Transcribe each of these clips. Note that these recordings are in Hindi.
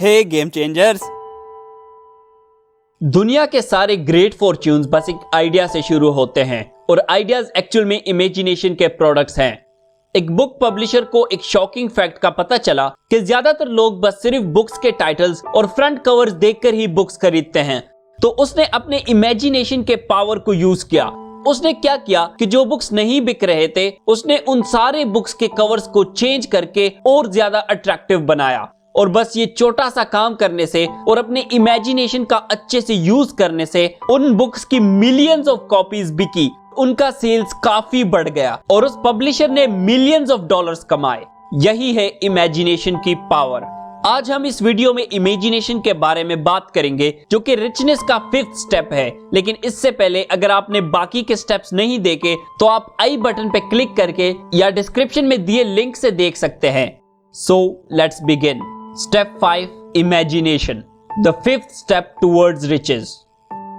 हे गेम चेंजर्स। दुनिया के सारे ग्रेट फॉर्च्यून्स बस एक आइडिया से शुरू होते हैं और आइडियाज एक्चुअल में इमेजिनेशन के प्रोडक्ट्स हैं। एक बुक पब्लिशर को एक शॉकिंग फैक्ट का पता चला कि ज्यादातर लोग बस सिर्फ बुक्स के टाइटल्स और फ्रंट कवर्स देखकर ही बुक्स खरीदते हैं। तो उसने अपने इमेजिनेशन के पावर को यूज किया। उसने क्या किया कि जो बुक्स नहीं बिक रहे थे, उसने उन सारे बुक्स के कवर्स को चेंज करके और ज्यादा अट्रैक्टिव बनाया। और बस ये छोटा सा काम करने से और अपने इमेजिनेशन का अच्छे से यूज करने से उन बुक्स की मिलियंस ऑफ कॉपीज बिकी, उनका सेल्स काफी बढ़ गया और उस पब्लिशर ने मिलियंस ऑफ डॉलर्स कमाए। यही है इमेजिनेशन की पावर। आज हम इस वीडियो में इमेजिनेशन के बारे में बात करेंगे, जो कि रिचनेस का 5th स्टेप है। लेकिन इससे पहले अगर आपने बाकी के स्टेप्स नहीं देखे तो आप आई बटन पे क्लिक करके या डिस्क्रिप्शन में दिए लिंक से देख सकते हैं। So let's begin. Step 5, imagination, the 5th step towards riches.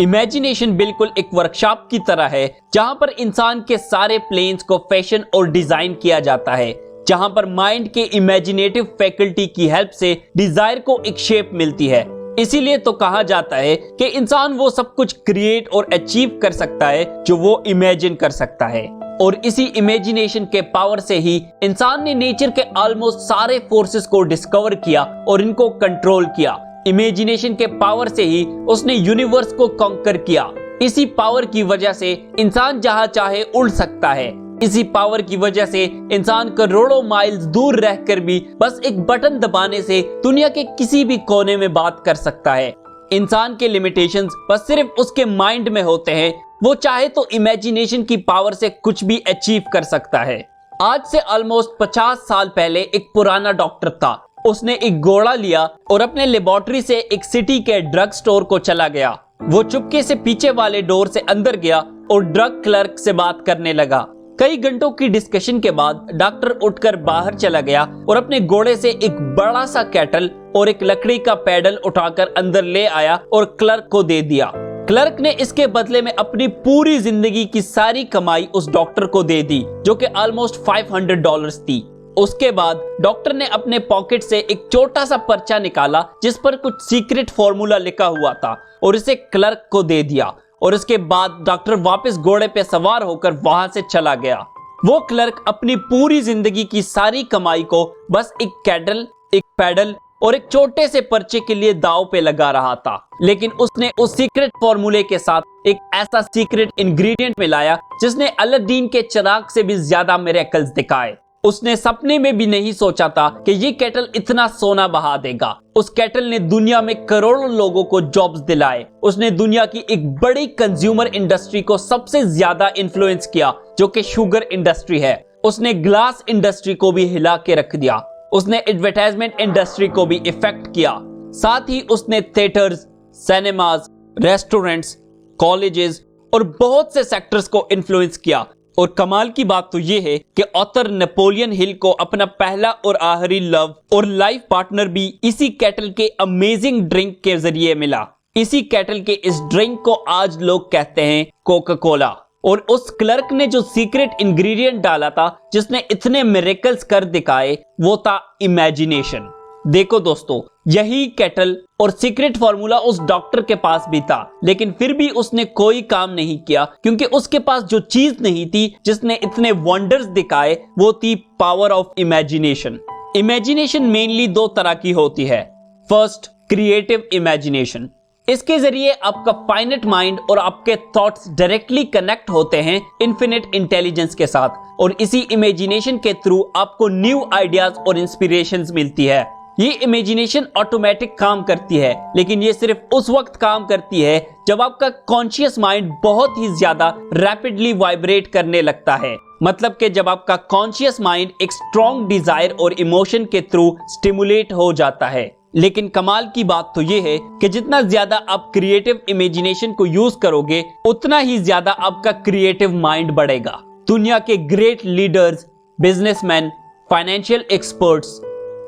Imagination बिल्कुल एक वर्कशॉप की तरह है जहां पर इंसान के सारे प्लेन्स को फैशन और डिजाइन किया जाता है, जहां पर माइंड के इमेजिनेटिव फैकल्टी की हेल्प से डिजायर को एक शेप मिलती है। इसीलिए तो कहा जाता है कि इंसान वो सब कुछ क्रिएट और अचीव कर सकता है जो वो इमेजिन कर सकता है। और इसी इमेजिनेशन के पावर से ही इंसान ने नेचर के ऑलमोस्ट सारे फोर्सेस को डिस्कवर किया और इनको कंट्रोल किया। इमेजिनेशन के पावर से ही उसने यूनिवर्स को कॉन्कर किया। इसी पावर की वजह से इंसान जहां चाहे उड़ सकता है। इसी पावर की वजह से इंसान करोड़ों माइल्स दूर रहकर भी बस एक बटन दबाने से दुनिया के किसी भी कोने में बात कर सकता है। इंसान के लिमिटेशंस बस सिर्फ उसके माइंड में होते हैं। वो चाहे तो इमेजिनेशन की पावर से कुछ भी अचीव कर सकता है। आज से ऑलमोस्ट 50 साल पहले एक पुराना डॉक्टर था। उसने एक घोड़ा लिया और अपने लेबोरेटरी से एक सिटी के ड्रग स्टोर को चला गया। वो चुपके से पीछे वाले डोर से अंदर गया और ड्रग क्लर्क से बात करने लगा। कई घंटों की डिस्कशन के बाद डॉक्टर उठकर बाहर चला गया और अपने घोड़े से एक बड़ा सा कैटल और एक लकड़ी का पैडल उठाकर अंदर ले आया और क्लर्क को दे दिया। क्लर्क ने इसके बदले में अपनी पूरी जिंदगी की सारी कमाई उस डॉक्टर को दे दी, जो कि ऑलमोस्ट $500 थी। उसके बाद डॉक्टर ने अपने पॉकेट से एक छोटा सा पर्चा निकाला जिस पर कुछ सीक्रेट फॉर्मूला लिखा हुआ था और इसे क्लर्क को दे दिया। और इसके बाद डॉक्टर वापस घोड़े पे सवार होकर वहां से चला गया। वो क्लर्क अपनी पूरी जिंदगी की सारी कमाई को बस एक कैटल, एक पैडल और एक छोटे से पर्चे के लिए दांव पे लगा रहा था। लेकिन उसने उस सीक्रेट फॉर्मूले के साथ एक ऐसा सीक्रेट इंग्रेडिएंट मिलाया जिसने अलादीन के चिराग से भी ज्यादा मिरेकल्स दिखाए। उसने सपने में भी नहीं सोचा था कि ये केटल इतना सोना बहा देगा। उस केटल ने दुनिया में करोड़ों लोगों को जॉब्स दिलाए। उसने दुनिया की एक बड़ी कंज्यूमर इंडस्ट्री को सबसे ज्यादा इन्फ्लुएंस किया, जो कि शुगर इंडस्ट्री है। उसने ग्लास इंडस्ट्री को भी हिला के रख दिया। उसने एडवर्टाइजमेंट इंडस्ट्री को भी इफेक्ट किया। साथ ही उसने थिएटर्स, सिनेमाज, रेस्टोरेंट्स, कॉलेजेस और बहुत से सेक्टर्स को इन्फ्लुएंस किया। और कमाल की बात तो यह है कि ऑथर नेपोलियन हिल को अपना पहला और आखिरी लव और लाइफ पार्टनर भी इसी केटल के अमेजिंग ड्रिंक के जरिए मिला। इसी केटल के इस ड्रिंक को आज लोग कहते हैं कोका कोला। और उस क्लर्क ने जो सीक्रेट इंग्रेडिएंट डाला था जिसने इतने मिरेकल्स कर दिखाए, वो था इमेजिनेशन। देखो दोस्तों, यही केटल और सीक्रेट फॉर्मूला उस डॉक्टर के पास भी था, लेकिन फिर भी उसने कोई काम नहीं किया, क्योंकि उसके पास जो चीज नहीं थी जिसने इतने वंडर्स दिखाए, वो थी power of imagination. Imagination mainly 2 तरह की होती है। First, creative imagination. इसके जरिए आपका फाइनाइट माइंड और आपके थॉट्स डायरेक्टली कनेक्ट होते हैं इन्फिनिट इंटेलिजेंस के साथ, और इसी इमेजिनेशन के थ्रू आपको न्यू आइडियाज और इंस्पिरेशंस मिलती है। ये इमेजिनेशन ऑटोमेटिक काम करती है, लेकिन ये सिर्फ उस वक्त काम करती है जब आपका कॉन्शियस माइंड बहुत ही ज्यादा रैपिडली वाइब्रेट करने लगता है। मतलब कि जब आपका कॉन्शियस माइंड एक स्ट्रॉन्ग डिजायर और इमोशन के थ्रू स्टिमुलेट हो जाता है। लेकिन कमाल की बात तो ये है कि जितना ज्यादा आप क्रिएटिव इमेजिनेशन को यूज करोगे, उतना ही ज्यादा आपका क्रिएटिव माइंड बढ़ेगा। दुनिया के great leaders, businessman, financial experts,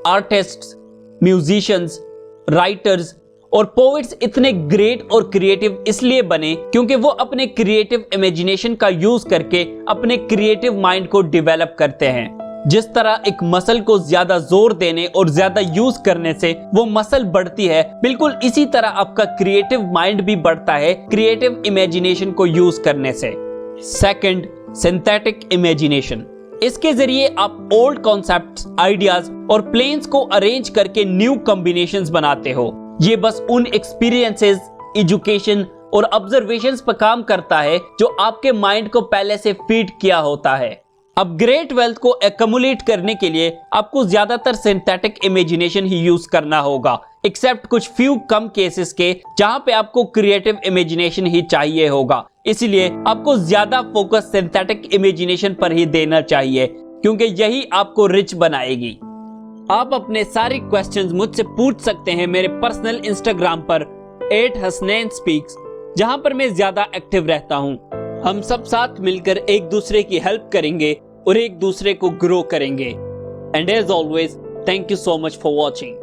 artists, musicians, writers और पोएट्स इतने ग्रेट और क्रिएटिव इसलिए बने क्योंकि वो अपने क्रिएटिव इमेजिनेशन का यूज करके अपने क्रिएटिव माइंड को डेवलप करते हैं। जिस तरह एक मसल को ज्यादा जोर देने और ज्यादा यूज करने से वो मसल बढ़ती है, बिल्कुल इसी तरह आपका क्रिएटिव माइंड भी बढ़ता है क्रिएटिव इमेजिनेशन को यूज करने से। Second, synthetic imagination. इसके जरिए आप ओल्ड कॉन्सेप्ट्स, आइडियाज और प्लेन्स को अरेंज करके न्यू कॉम्बिनेशंस बनाते हो। ये बस उन एक्सपीरियंसेस, एजुकेशन और ऑब्जर्वेशंस पर काम करता है जो आपके माइंड को पहले से फीड किया होता है। अब ग्रेट वेल्थ को एक्युमुलेट करने के लिए आपको ज्यादातर सिंथेटिक इमेजिनेशन ही यूज करना होगा, एक्सेप्ट कुछ फ्यू कम केसेस के जहां पे आपको क्रिएटिव इमेजिनेशन ही चाहिए होगा। इसीलिए आपको ज्यादा फोकस सिंथेटिक इमेजिनेशन पर ही देना चाहिए, क्योंकि यही आपको रिच बनाएगी। आप अपने सारे क्वेश्चंस मुझसे पूछ सकते हैं मेरे पर्सनल इंस्टाग्राम पर @hasnain_speaks, जहां पर मैं ज्यादा एक्टिव रहता हूं। हम सब साथ मिलकर एक दूसरे की हेल्प करेंगे और एक दूसरे को ग्रो करेंगे। And as always, thank you so much for watching.